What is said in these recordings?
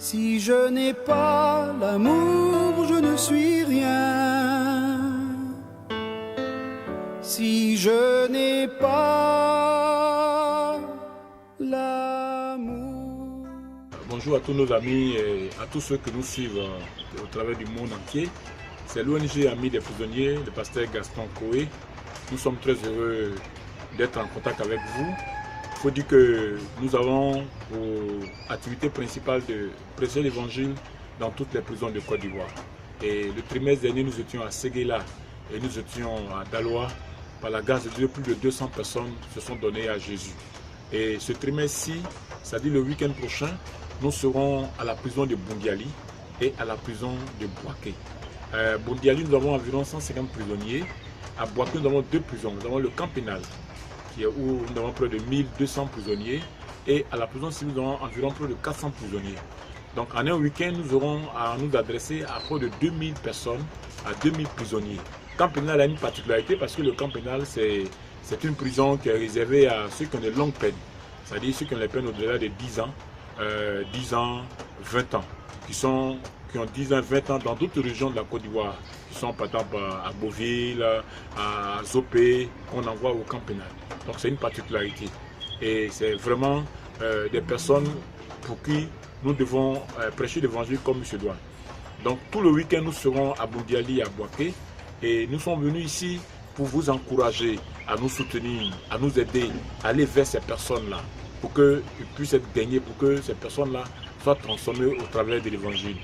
Si je n'ai pas l'amour, je ne suis rien. Si je n'ai pas l'amour. Bonjour à tous nos amis et à tous ceux que nous suivent au travers du monde entier. C'est l'ONG Amis des prisonniers, le pasteur Gaston Koé. Nous sommes très heureux d'être en contact avec vous. Il faut dire que nous avons pour activité principale de prêcher l'évangile dans toutes les prisons de Côte d'Ivoire. Et le trimestre dernier, nous étions à Séguéla et nous étions à Daloa. Par la grâce de Dieu, plus de 200 personnes se sont données à Jésus. Et ce trimestre-ci, c'est-à-dire le week-end prochain, nous serons à la prison de Bundiali et à la prison de Boaké. Bundiali, nous avons environ 150 prisonniers. À Boaké, nous avons deux prisons. Nous avons le camp pénal, où nous avons près de 1200 prisonniers. Et à la prison civile, nous avons environ près de 400 prisonniers. Donc en un week-end, nous aurons à nous adresser à près de 2000 personnes, à 2000 prisonniers. Le camp pénal a une particularité parce que le camp pénal, c'est une prison qui est réservée à ceux qui ont de longues peines. C'est-à-dire ceux qui ont des peines au-delà de 10 ans, 20 ans, qui ont 10 ans, 20 ans dans d'autres régions de la Côte d'Ivoire, qui sont par exemple à Beauville, à Zopé, qu'on envoie au camp pénal. Donc c'est une particularité. Et c'est vraiment des personnes pour qui nous devons prêcher l'évangile comme il se doit. Donc tout le week-end, nous serons à Bundiali et à Boaké. Et nous sommes venus ici pour vous encourager, à nous soutenir, à nous aider, à aller vers ces personnes-là, pour qu'ils puissent être gagnés, pour que ces personnes-là soient transformées au travers de l'évangile.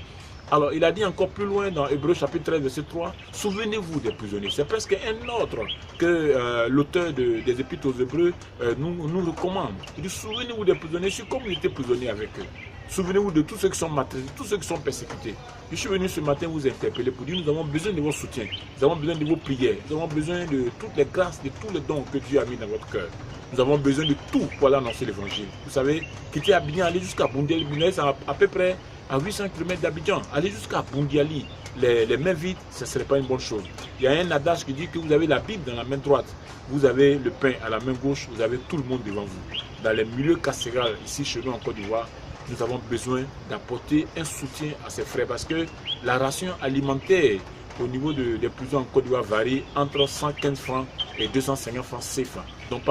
Alors, il a dit encore plus loin dans Hébreux chapitre 13, verset 3, « Souvenez-vous des prisonniers ». C'est presque un ordre que l'auteur des Épîtres aux Hébreux nous recommande. Il dit, « Souvenez-vous des prisonniers, c'est comme il était prisonnier avec eux. Souvenez-vous de tous ceux qui sont maltraités, tous ceux qui sont persécutés. » Je suis venu ce matin vous interpeller pour dire, nous avons besoin de vos soutiens, nous avons besoin de vos prières, nous avons besoin de toutes les grâces, de tous les dons que Dieu a mis dans votre cœur. Nous avons besoin de tout pour aller annoncer l'évangile. Vous savez, quitter Abidjan, aller jusqu'à Bundiali, c'est à peu près à 800 km d'Abidjan. Aller jusqu'à Bundiali, les mains vides, ce ne serait pas une bonne chose. Il y a un adage qui dit que vous avez la Bible dans la main droite, vous avez le pain à la main gauche, vous avez tout le monde devant vous. Dans les milieux carcérales, ici chez nous en Côte d'Ivoire, nous avons besoin d'apporter un soutien à ces frères parce que la ration alimentaire au niveau des prisons en Côte d'Ivoire varie entre 115 francs et 250 francs CFA. Donc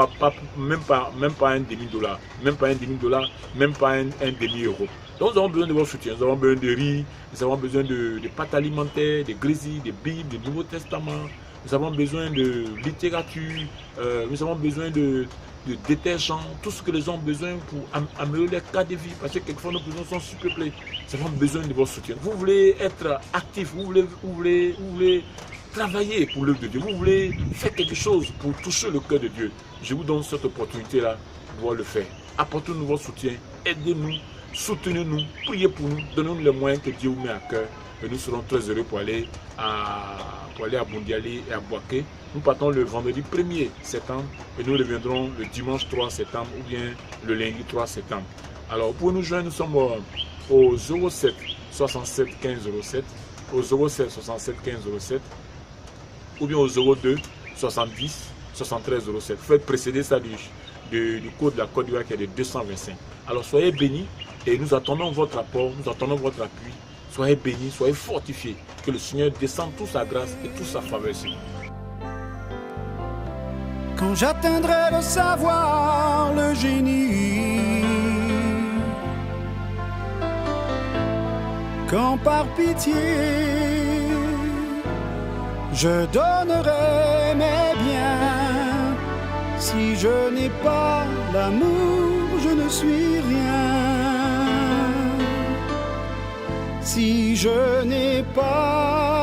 même pas un demi-dollar, même pas un demi-dollar, même pas un demi-euro. Donc nous avons besoin de votre soutien, nous avons besoin de riz, nous avons besoin de pâtes alimentaires, de grésilles, de Bibles, du Nouveau Testament, nous avons besoin de littérature, nous avons besoin de détergents, tout ce que les gens ont besoin pour améliorer leur cas de vie, parce que quelquefois nos prisons sont surpeuplées. Nous avons besoin de votre soutien. Vous voulez être actif, vous voulez travailler pour l'œuvre de Dieu, vous voulez faire quelque chose pour toucher le cœur de Dieu. Je vous donne cette opportunité-là de pouvoir le faire. Apportez-nous votre soutien, aidez-nous, soutenez-nous, priez pour nous, donnez-nous les moyens que Dieu vous met à cœur. Et nous serons très heureux pour aller à Bundiali et à Boaké. Nous partons le vendredi 1er septembre et nous reviendrons le dimanche 3 septembre ou bien le lundi 3 septembre. Alors pour nous joindre, nous sommes au 07 67 15 07, au 07 67 15 07 ou bien au 02 70 73 07. Faites précéder ça du code de la Côte d'Ivoire qui est de 225. Alors soyez bénis et nous attendons votre apport, nous attendons votre appui. Soyez bénis, soyez fortifiés, que le Seigneur descende toute sa grâce et toute sa faveur sur nous. Quand j'atteindrai le savoir, le génie, quand par pitié je donnerai mes biens, si je n'ai pas l'amour, je ne suis rien. Si je n'ai pas